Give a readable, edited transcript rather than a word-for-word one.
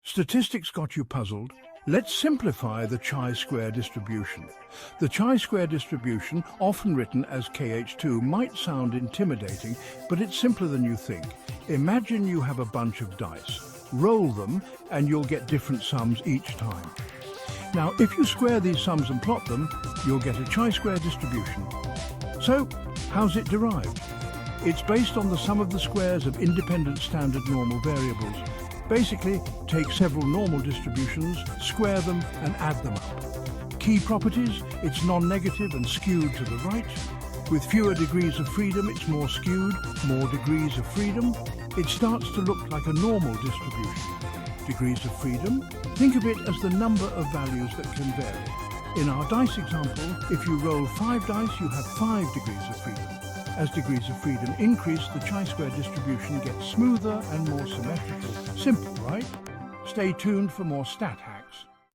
Statistics got you puzzled? Let's simplify the chi-square distribution. The chi-square distribution, often written as KH2, might sound intimidating, but it's simpler than you think. Imagine you have a bunch of dice. Roll them, and you'll get different sums each time. Now, if you square these sums and plot them, you'll get a chi-square distribution. So, how's it derived? It's based on the sum of the squares of independent standard normal variables. Basically, take several normal distributions, square them, and add them up. Key properties: it's non-negative and skewed to the right. With fewer degrees of freedom, it's more skewed, more degrees of freedom. It starts to look like a normal distribution. Degrees of freedom? Think of it as the number of values that can vary. In our dice example, if you roll 5 dice, you have 5 degrees of freedom. As degrees of freedom increase, the chi-square distribution gets smoother and more symmetrical. Simple, right? Stay tuned for more stat hacks.